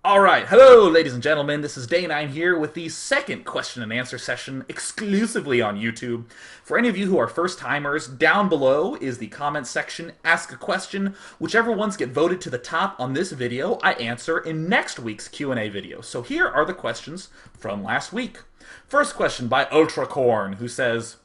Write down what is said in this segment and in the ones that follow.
Alright, hello ladies and gentlemen, this is Day 9 here with the second question and answer session exclusively on YouTube. For any of you who are first timers, down below is the comment section, ask a question. Whichever ones get voted to the top on this video, I answer in next week's Q&A video. So here are the questions from last week. First question by ultrakorne, who says,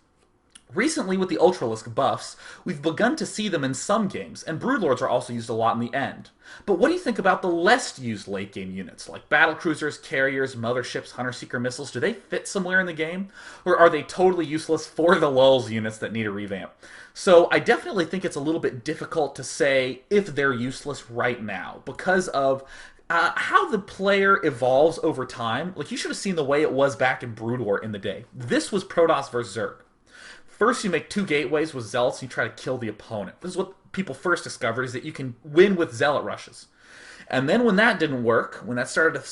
recently, with the Ultralisk buffs, we've begun to see them in some games, and Broodlords are also used a lot in the end. But what do you think about the less used late game units, like Battlecruisers, Carriers, Motherships, Hunterseeker Missiles? Do they fit somewhere in the game? Or are they totally useless for the lulz units that need a revamp? So I definitely think it's a little bit difficult to say if they're useless right now, because of how the player evolves over time. Like, you should have seen the way it was back in Brood War in the day. This was Protoss vs. Zerg. First, you make two gateways with zealots and you try to kill the opponent. This is what people first discovered, is that you can win with zealot rushes. And then when that didn't work, when that started to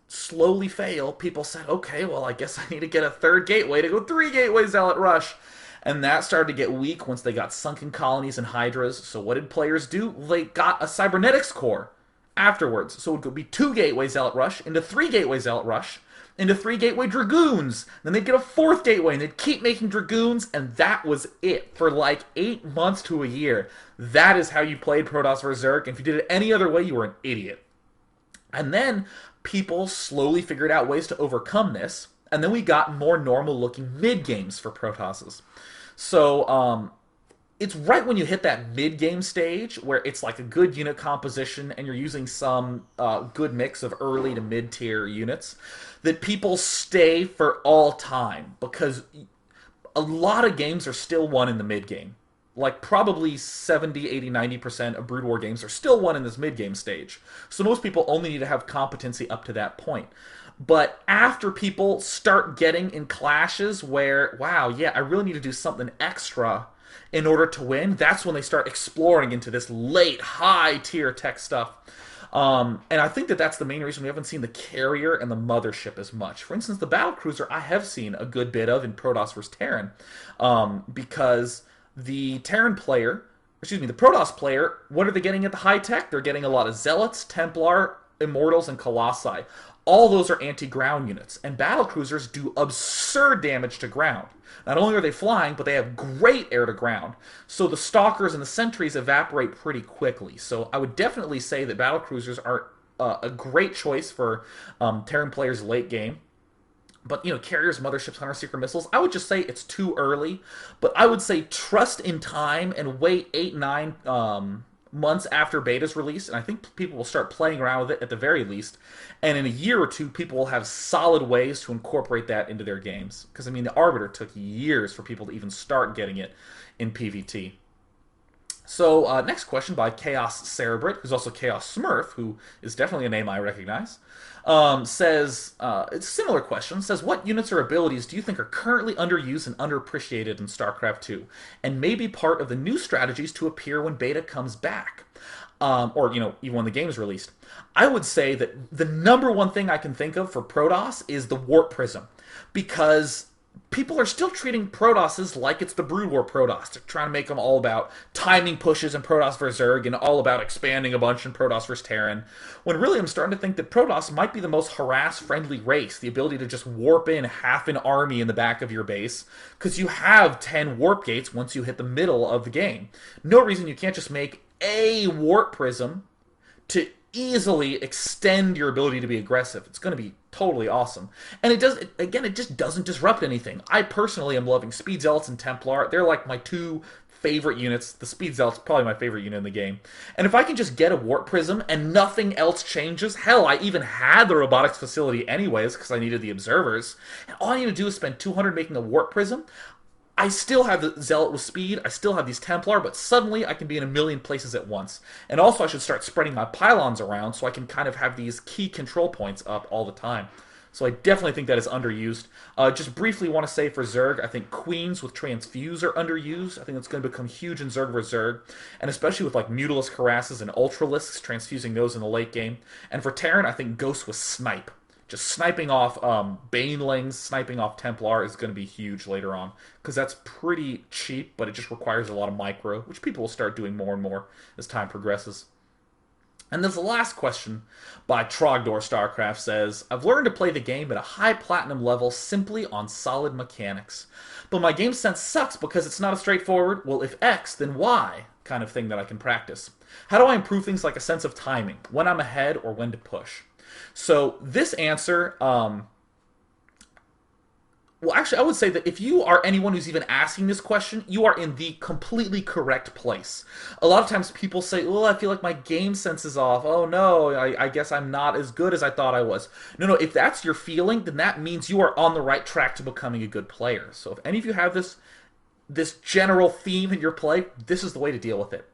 slowly fail, people said, okay, well, I guess I need to get a third gateway to go three gateway zealot rush. And that started to get weak once they got sunken colonies and hydras. So what did players do? They got a cybernetics core afterwards. So it would be two gateway zealot rush into three gateway zealot rush into three gateway dragoons. Then they'd get a fourth gateway, and they'd keep making dragoons, and that was it for like 8 months to a year. That is how you played Protoss vs. Zerg, and if you did it any other way, you were an idiot. And then people slowly figured out ways to overcome this, and then we got more normal-looking mid-games for Protosses. So, it's right when you hit that mid-game stage where it's like a good unit composition and you're using some good mix of early to mid-tier units that people stay for all time, because a lot of games are still won in the mid-game. Like, probably 70, 80, 90% of Brood War games are still won in this mid-game stage. So most people only need to have competency up to that point. But after people start getting in clashes where, wow, yeah, I really need to do something extra in order to win, that's when they start exploring into this late, high-tier tech stuff. And I think that that's the main reason we haven't seen the Carrier and the Mothership as much. For instance, the Battlecruiser I have seen a good bit of in Protoss vs. Terran, because the Terran player, excuse me, the Protoss player, what are they getting at the high tech? They're getting a lot of Zealots, Templar, Immortals, and Colossi. All those are anti-ground units, and Battlecruisers do absurd damage to ground. Not only are they flying, but they have great air-to-ground. So the Stalkers and the Sentries evaporate pretty quickly. So I would definitely say that Battlecruisers are a great choice for Terran players late game. But, you know, Carriers, Motherships, Hunterseeker Missiles, I would just say it's too early. But I would say trust in time and wait 8, 9 months after beta's release, and I think people will start playing around with it at the very least. And in a year or two, people will have solid ways to incorporate that into their games. Because, I mean, the Arbiter took years for people to even start getting it in PvT. So, next question by Chaos Cerebrit, who's also Chaos Smurf, who is definitely a name I recognize, says, it's a similar question, says, what units or abilities do you think are currently underused and underappreciated in StarCraft 2, and may be part of the new strategies to appear when beta comes back? Or, you know, even when the game is released. I would say that the number one thing I can think of for Protoss is the Warp Prism, because people are still treating Protosses like it's the Brood War Protoss. They're trying to make them all about timing pushes in Protoss vs. Zerg and all about expanding a bunch in Protoss vs. Terran. When really I'm starting to think that Protoss might be the most harass-friendly race. The ability to just warp in half an army in the back of your base, because you have 10 warp gates once you hit the middle of the game. No reason you can't just make a warp prism to easily extend your ability to be aggressive. It's going to be totally awesome. And it does, again, it just doesn't disrupt anything. I personally am loving Speed Zealots and Templar. They're like my two favorite units. The Speed Zealot's probably my favorite unit in the game. And if I can just get a Warp Prism and nothing else changes, hell, I even had the robotics facility anyways because I needed the observers, and all I need to do is spend 200 making a Warp Prism, I still have the Zealot with speed, I still have these Templar, but suddenly I can be in a million places at once. And also I should start spreading my pylons around so I can kind of have these key control points up all the time. So I definitely think that is underused. Just briefly want to say for Zerg, I think Queens with Transfuse are underused. I think it's going to become huge in Zerg vs. Zerg, and especially with like Mutalisk Harasses and Ultralisks, transfusing those in the late game. And for Terran, I think Ghost with Snipe. Just sniping off Banelings, sniping off Templar is going to be huge later on, because that's pretty cheap, but it just requires a lot of micro, which people will start doing more and more as time progresses. And this last question by Trogdor Starcraft says, I've learned to play the game at a high platinum level simply on solid mechanics. But my game sense sucks because it's not a straightforward, well, if X, then Y kind of thing that I can practice. How do I improve things like a sense of timing, when I'm ahead or when to push? So this answer, well, actually, I would say that if you are anyone who's even asking this question, you are in the completely correct place. A lot of times people say, oh, I feel like my game sense is off. Oh, no, I guess I'm not as good as I thought I was. No, no, if that's your feeling, then that means you are on the right track to becoming a good player. So if any of you have this general theme in your play, this is the way to deal with it.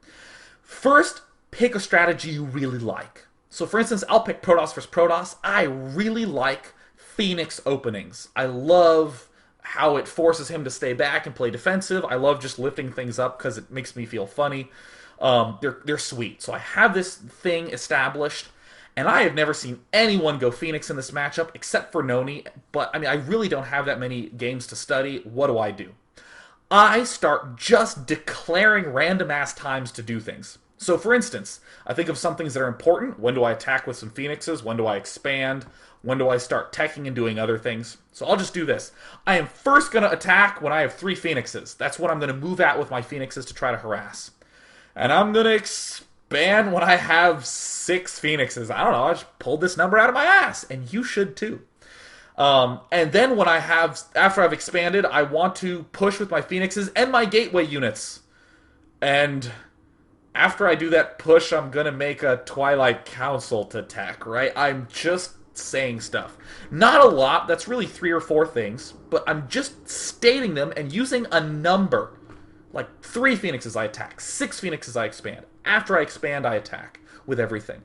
First, pick a strategy you really like. So for instance, I'll pick Protoss versus Protoss. I really like Phoenix openings. I love how it forces him to stay back and play defensive. I love just lifting things up because it makes me feel funny. They're sweet. So I have this thing established, and I have never seen anyone go Phoenix in this matchup except for Noni. But I mean, I really don't have that many games to study. What do? I start just declaring random ass times to do things. So, for instance, I think of some things that are important. When do I attack with some Phoenixes? When do I expand? When do I start teching and doing other things? So I'll just do this. I am first going to attack when I have 3 Phoenixes. That's what I'm going to move at with my Phoenixes to try to harass. And I'm going to expand when I have 6 Phoenixes. I don't know, I just pulled this number out of my ass. And you should too. And then when after I've expanded, I want to push with my Phoenixes and my gateway units. And after I do that push, I'm going to make a Twilight Council to attack, right? I'm just saying stuff. Not a lot, that's really 3 or 4 things, but I'm just stating them and using a number. Like 3 Phoenixes I attack, 6 Phoenixes I expand. After I expand, I attack with everything.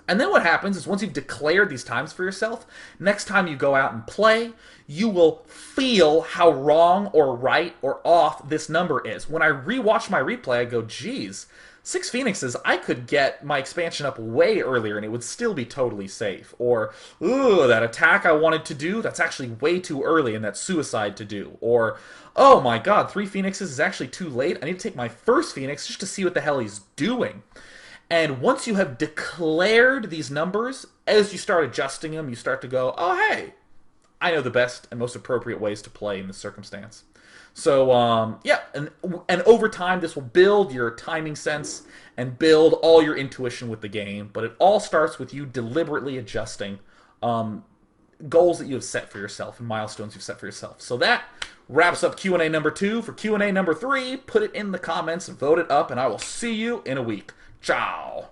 And then what happens is once you've declared these times for yourself, next time you go out and play, you will feel how wrong or right or off this number is. When I rewatch my replay, I go, geez, 6 Phoenixes, I could get my expansion up way earlier and it would still be totally safe. Or, ooh, that attack I wanted to do, that's actually way too early and that's suicide to do. Or, oh my god, 3 Phoenixes is actually too late. I need to take my first Phoenix just to see what the hell he's doing. And once you have declared these numbers, as you start adjusting them, you start to go, oh, hey, I know the best and most appropriate ways to play in this circumstance. So, yeah, and over time, this will build your timing sense and build all your intuition with the game. But it all starts with you deliberately adjusting goals that you have set for yourself and milestones you've set for yourself. So that wraps up Q&A number 2. For Q&A number 3, put it in the comments, vote it up, and I will see you in a week. Ciao.